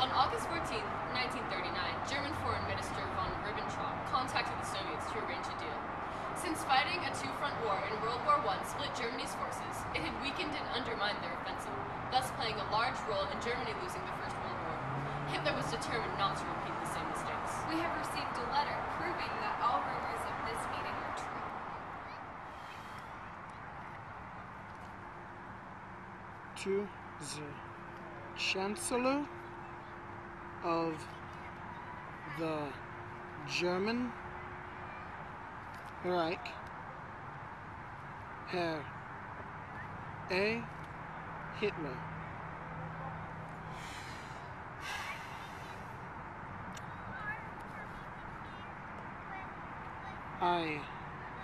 On August 14, 1939, German Foreign Minister von Ribbentrop contacted the Soviets to arrange a deal. Since fighting a two-front war in World War I split Germany's forces, it had weakened and undermined their offensive, thus playing a large role in Germany losing the First World War. Hitler was determined not to repeat the same mistakes. We have received a letter proving that all rumors of this meeting are true. To the Chancellor of the German Reich, Herr A. Hitler. I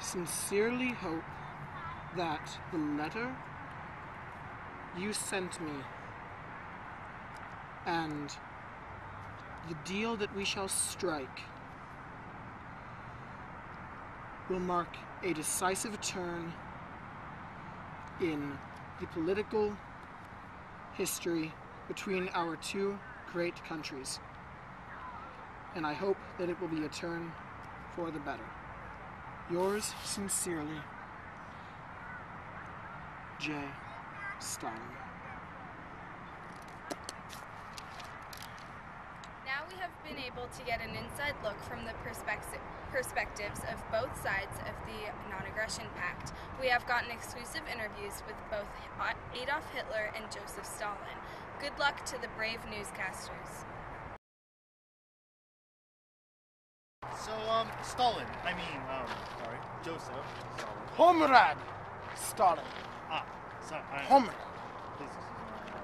sincerely hope that the letter you sent me and the deal that we shall strike will mark a decisive turn in the political history between our two great countries. And I hope that it will be a turn for the better. Yours sincerely, J. Stalin. Now we have been able to get an inside look from the perspectives of both sides of the Non-Aggression Pact. We have gotten exclusive interviews with both Adolf Hitler and Joseph Stalin. Good luck to the brave newscasters. So, Joseph Stalin. Comrade Stalin. Comrade. Please excuse me.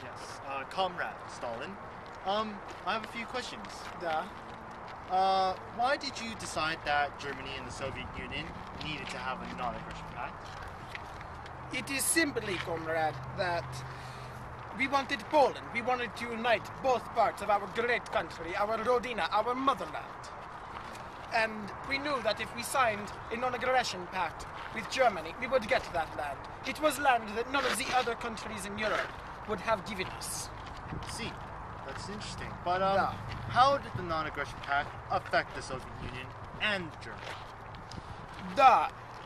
Yes, Comrade Stalin. I have a few questions. Da. Why did you decide that Germany and the Soviet Union needed to have a non-aggression pact? It is simply, comrade, that we wanted Poland. We wanted to unite both parts of our great country, our Rodina, our motherland. And we knew that if we signed a non-aggression pact with Germany, we would get that land. It was land that none of the other countries in Europe would have given us. See, that's interesting. But Yeah. how did the non-aggression pact affect the Soviet Union and Germany?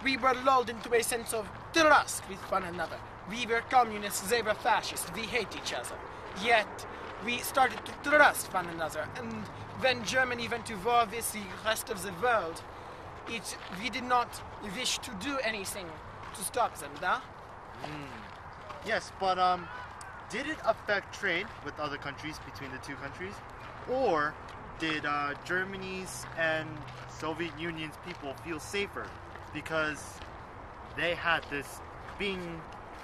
We were lulled into a sense of trust with one another. We were communists, they were fascists, we hate each other. Yet, we started to trust one another, and when Germany went to war with the rest of the world, we did not wish to do anything to stop them, Yes, but did it affect trade with other countries between the two countries? Or did Germany's and Soviet Union's people feel safer because they had this being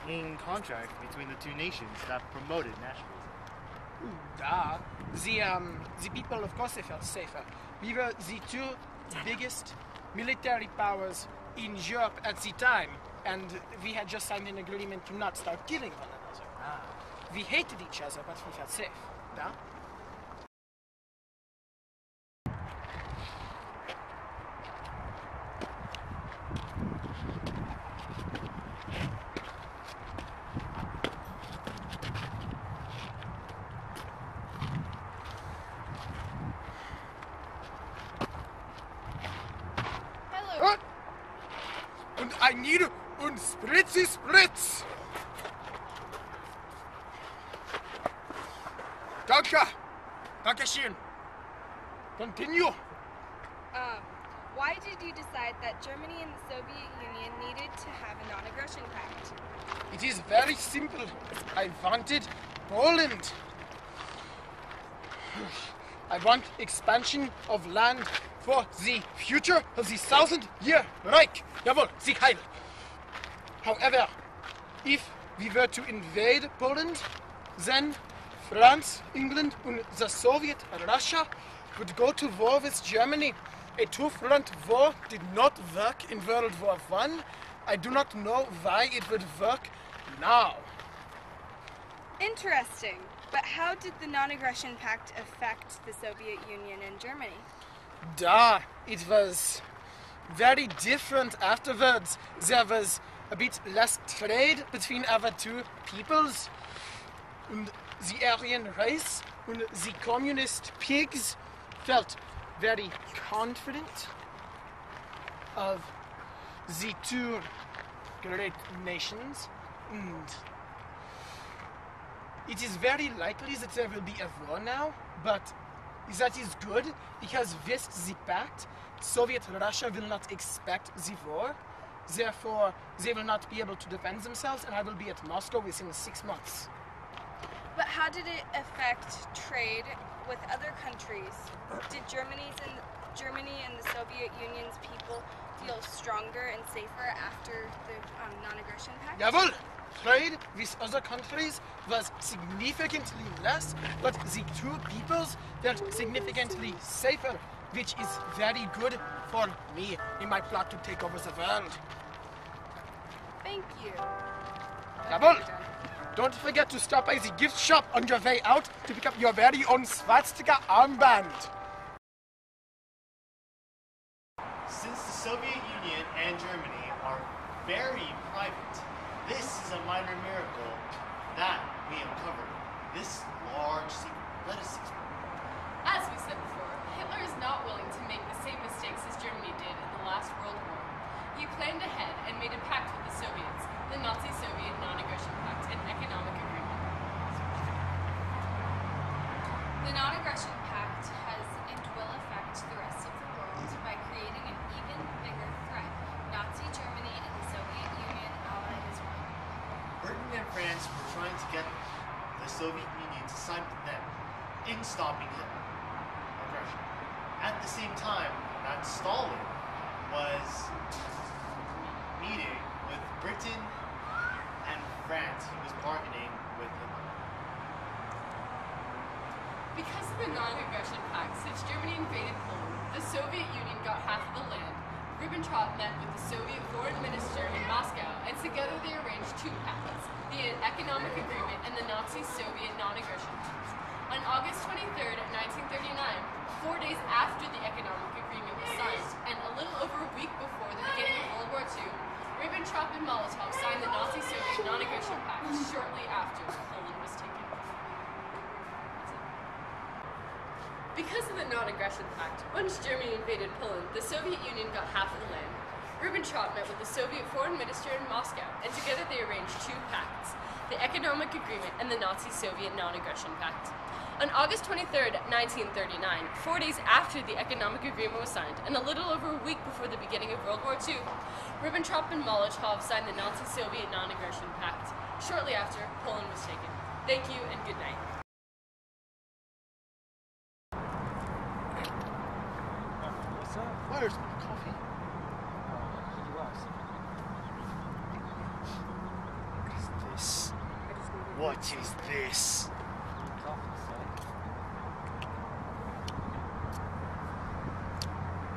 in contract between the two nations that promoted nationalism? The people, of course, they felt safer. We were the two biggest military powers in Europe at the time, and we had just signed an agreement to not start killing one another. We hated each other, but we felt safe. Hello. Und I need un spritzy spritz. Danke. Dankeschön. Continue. Why did you decide that Germany and the Soviet Union needed to have a non-aggression pact? It is very simple. I wanted Poland. I want expansion of land for the future of the 1,000-year Reich. Jawohl, Sieg Heil. However, if we were to invade Poland, then France, England, and the Soviet Russia would go to war with Germany. A two-front war did not work in World War I. I do not know why it would work now. Interesting. But how did the non-aggression pact affect the Soviet Union and Germany? It was very different afterwards. There was a bit less trade between our two peoples. And the Aryan race and the communist pigs felt very confident of the two great nations, and it is very likely that there will be a war now, but that is good because with the pact, Soviet Russia will not expect the war. Therefore, they will not be able to defend themselves, and I will be at Moscow within 6 months. But how did it affect trade with other countries? Did Germany and the Soviet Union's people feel stronger and safer after the non-aggression pact? Jawohl! Trade with other countries was significantly less, but the two peoples felt significantly safer, which is very good for me in my plot to take over the world. Thank you. Jawohl! Don't forget to stop by the gift shop on your way out to pick up your very own swastika armband. Since the Soviet Union and Germany are very private, this is a minor miracle that we uncovered. This large secret. Let us explore. As we said before, Hitler is not willing to make the same mistakes as Germany did in the last World War. He planned ahead and made a pact with the Soviets, the Nazi-Soviet non-aggression pact, an economic agreement. The non-aggression pact has and will affect the rest of the world by creating an even bigger threat. Nazi Germany and the Soviet Union ally as one. Britain and France were trying to get the Soviet Union to side with them in stopping Hitler aggression. At the same time, that Stalin was meeting with Britain and France. He was bargaining with Hitler. Because of the non-aggression pact, since Germany invaded Poland, the Soviet Union got half of the land. Ribbentrop met with the Soviet foreign minister in Moscow, and together they arranged two pacts, the economic agreement and the Nazi-Soviet non-aggression pact. On August 23rd, 1939, 4 days after the economic agreement was signed, and a little over a week before the beginning of World War II, Ribbentrop and Molotov signed the Nazi-Soviet non-aggression pact shortly after Poland was taken. Because of the non-aggression pact, once Germany invaded Poland, the Soviet Union got half of the land. Ribbentrop met with the Soviet foreign minister in Moscow, and together they arranged two pacts, the economic agreement and the Nazi-Soviet non-aggression pact. On August 23rd, 1939, 4 days after the economic agreement was signed, and a little over a week before the beginning of World War II, Ribbentrop and Molotov signed the Nazi-Soviet non-aggression pact. Shortly after, Poland was taken. Thank you and good night. Where's my coffee? What is this? What is this?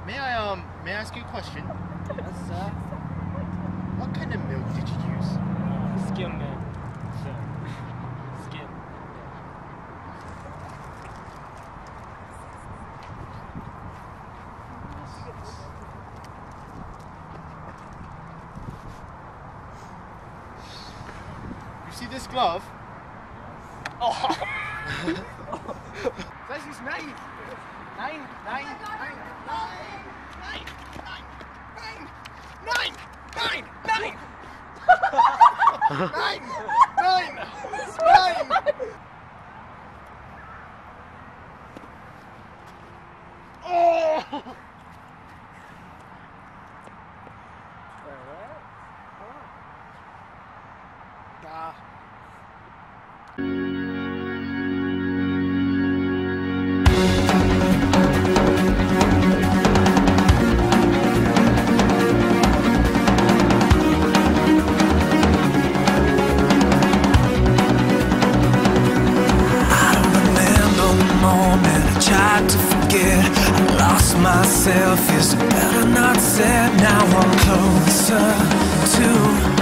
May I ask you a question? Yes, sir. What kind of milk did you use? Skim milk, sir. Skim. You see this glove? Oh! Das ist nein! Nein, nein, nein, nein, nein, nein, nein, nein, nein, nein, nein, nein, nein! Oh! Da. Tried to forget, I lost myself. Is it better not said? Now I'm closer to